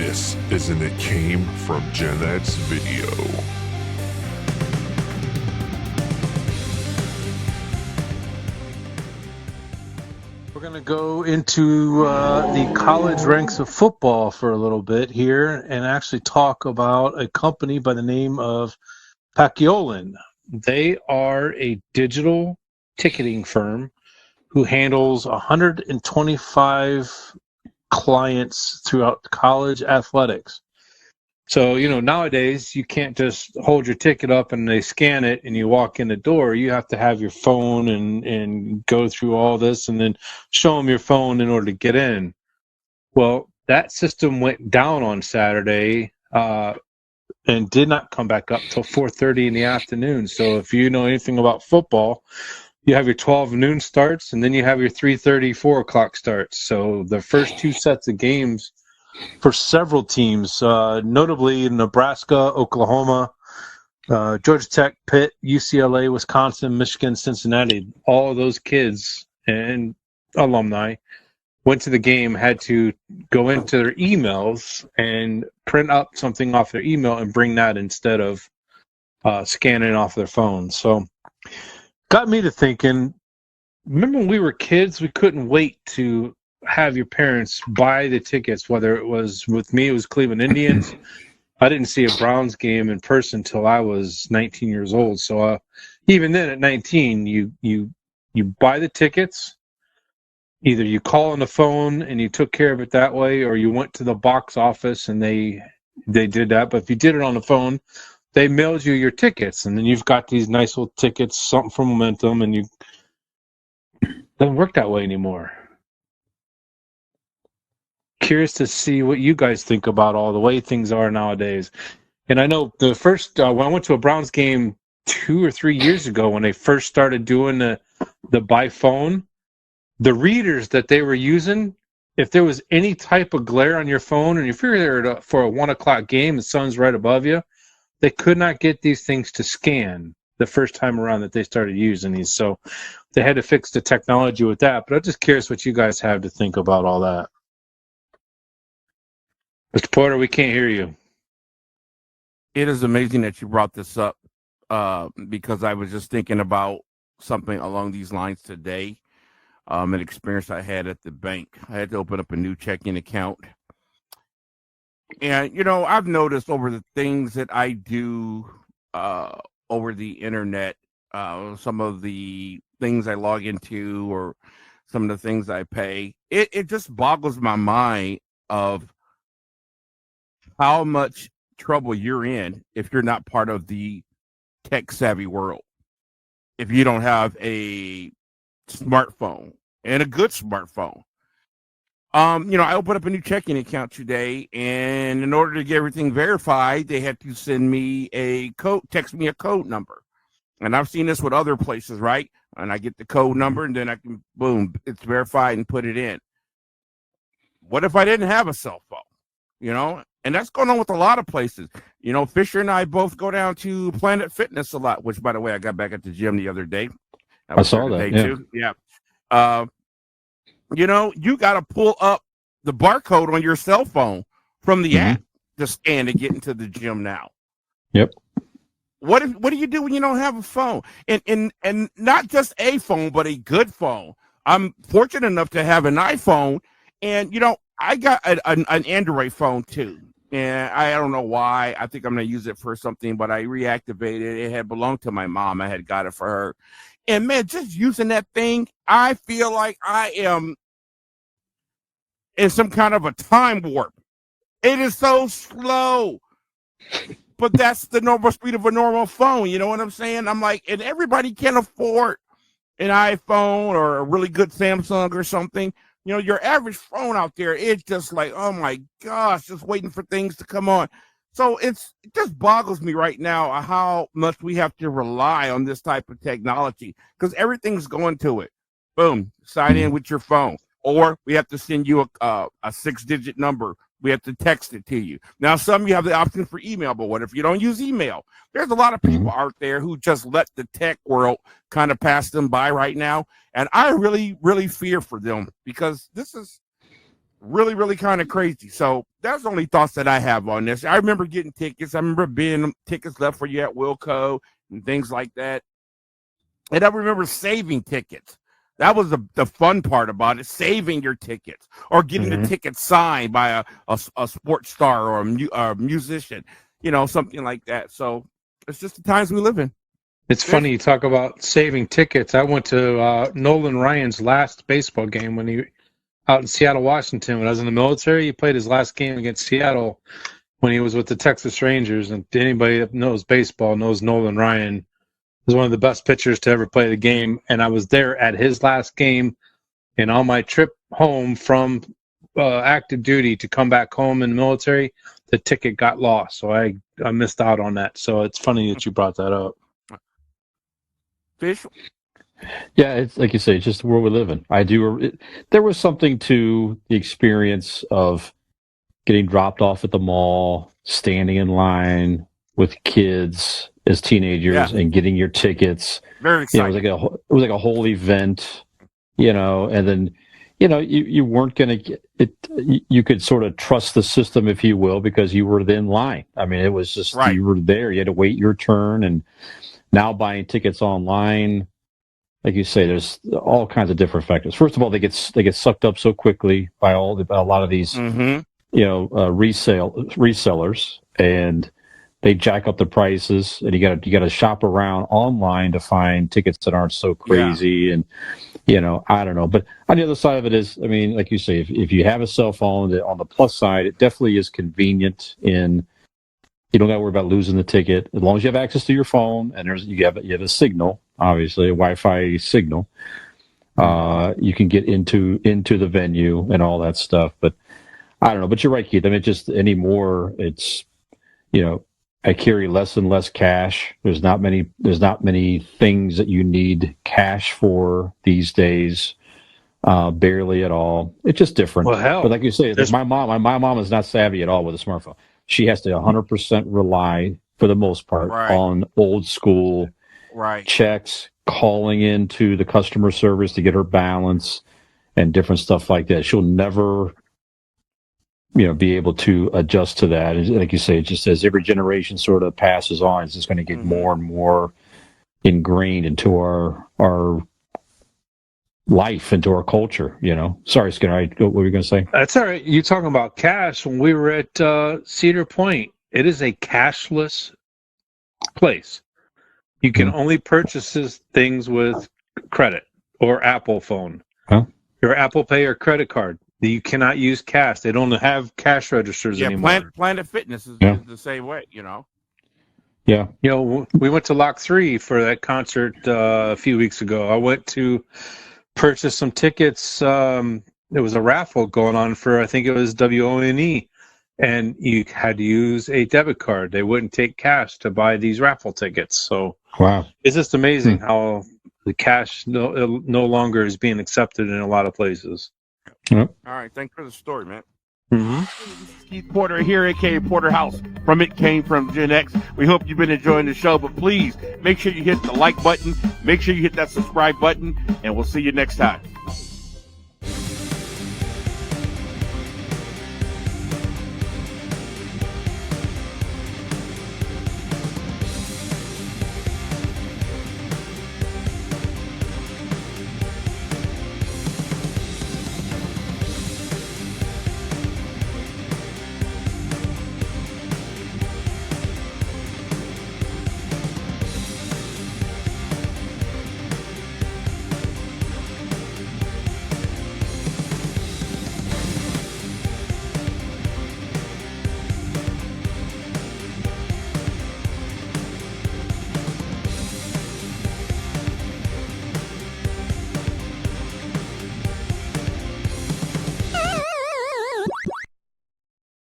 This is an It Came from GenX video. We're going to go into the college ranks of football for a little bit here and actually talk about a company by the name of Paciolan. They are a digital ticketing firm who handles 125 clients throughout college athletics. So, nowadays you can't just hold your ticket up and they scan it and you walk in the door. You have to have your phone and go through all this and then show them your phone in order to get in. Well, that system went down on Saturday and did not come back up till 4:30 in the afternoon. So if you know anything about football, you have your 12 noon starts and then you have your 3:30, 4 o'clock starts. So the first two sets of games for several teams, notably Nebraska, Oklahoma, Georgia Tech, Pitt, UCLA, Wisconsin, Michigan, Cincinnati, all of those kids and alumni went to the game, had to go into their emails and print up something off their email and bring that instead of scanning off their phone. So got me to thinking, remember when we were kids, we couldn't wait to have your parents buy the tickets, whether it was with me, it was Cleveland Indians. I didn't see a Browns game in person till I was 19 years old. So even then at 19, you buy the tickets. Either you call on the phone and you took care of it that way, or you went to the box office and they did that. But if you did it on the phone, they mailed you your tickets, and then you've got these nice little tickets, something for momentum, and it doesn't work that way anymore. Curious to see what you guys think about all the way things are nowadays. And I know the first when I went to a Browns game 2 or 3 years ago when they first started doing the by phone, the readers that they were using, if there was any type of glare on your phone and if you're there for a 1 o'clock game, the sun's right above you, they could not get these things to scan the first time around that they started using these. So they had to fix the technology with that. But I'm just curious what you guys have to think about all that. Mr. Porter, we can't hear you. It is amazing that you brought this up because I was just thinking about something along these lines today, an experience I had at the bank. I had to open up a new checking account. And, I've noticed over the things that I do over the internet, some of the things I log into or some of the things I pay, it just boggles my mind of how much trouble you're in if you're not part of the tech savvy world. If you don't have a smartphone and a good smartphone. I opened up a new checking account today, and in order to get everything verified, they had to send me a code, text me a code number. And I've seen this with other places, right? And I get the code number, and then I can, boom, it's verified and put it in. What if I didn't have a cell phone? And that's going on with a lot of places. Fisher and I both go down to Planet Fitness a lot, which, by the way, I got back at the gym the other day. I saw that, yeah. Too. Yeah. You got to pull up the barcode on your cell phone from the app to scan to get into the gym now. Yep. What do you do when you don't have a phone? And not just a phone, but a good phone. I'm fortunate enough to have an iPhone, and I got an Android phone too. And I don't know why. I think I'm going to use it for something, but I reactivated it. It had belonged to my mom. I had got it for her. And, man, just using that thing, I feel like I am in some kind of a time warp. It is so slow. But that's the normal speed of a normal phone. You know what I'm saying? I'm like, and everybody can afford an iPhone or a really good Samsung or something. Your average phone out there, it's just like, oh my gosh, just waiting for things to come on. So it just boggles me right now how much we have to rely on this type of technology because everything's going to it. Boom, sign in with your phone. Or we have to send you a 6-digit number. We have to text it to you. Now, some you have the option for email, but what if you don't use email? There's a lot of people out there who just let the tech world kind of pass them by right now. And I really, really fear for them because this is really, really kind of crazy. So that's the only thoughts that I have on this. I remember getting tickets. I remember being tickets left for you at Wilco and things like that. And I remember saving tickets. That was the fun part about it, saving your tickets or getting the tickets signed by a sports star or a musician, something like that. So it's just the times we live in. It's funny you talk about saving tickets. I went to Nolan Ryan's last baseball game when he out in Seattle, Washington. When I was in the military, he played his last game against Seattle when he was with the Texas Rangers. And anybody that knows baseball knows Nolan Ryan was one of the best pitchers to ever play the game. And I was there at his last game. And on my trip home from active duty to come back home in the military, the ticket got lost. So I missed out on that. So it's funny that you brought that up. Fish? Yeah, it's like you say, it's just the world we live in. There was something to the experience of getting dropped off at the mall, standing in line with kids as teenagers, and getting your tickets. Very exciting. It was like a whole event, and then, you weren't going to get it. You could sort of trust the system, if you will, because you were in line. I mean, it was just, you were there. You had to wait your turn. And now buying tickets online, like you say, there's all kinds of different factors. First of all, they get sucked up so quickly by a lot of these, resellers, and they jack up the prices, and you got to shop around online to find tickets that aren't so crazy. And I don't know. But on the other side of it is, I mean, like you say, if you have a cell phone, on the plus side, it definitely is convenient in. You don't got to worry about losing the ticket as long as you have access to your phone and you have a signal, obviously a Wi-Fi signal. You can get into the venue and all that stuff. But I don't know. But you're right, Keith. I mean, just anymore, it's I carry less and less cash. There's not many things that you need cash for these days. Barely at all. It's just different. Well, hell, but like you say, my mom is not savvy at all with a smartphone. She has to 100% rely, for the most part, on old school checks, calling into the customer service to get her balance, and different stuff like that. She'll never, be able to adjust to that. And like you say, it just as every generation sort of passes on, it's just going to get more and more ingrained into our life, into our culture. Sorry, Skinner, what were you going to say? That's all right. You talking about cash? When we were at Cedar Point, it is a cashless place. You can only purchase things with credit or Apple phone, your Apple Pay or credit card. You cannot use cash. They don't have cash registers anymore. Planet Fitness is the same way. Yeah. We went to Lock 3 for that concert a few weeks ago. I went to purchase some tickets. There was a raffle going on for, I think it was WONE, and you had to use a debit card. They wouldn't take cash to buy these raffle tickets. So it's just amazing how the cash no longer is being accepted in a lot of places. All right, thanks for the story, man. Keith Porter here, a.k.a. Porterhouse from It Came From GenX. We hope you've been enjoying the show, but please make sure you hit the like button, make sure you hit that subscribe button, and we'll see you next time.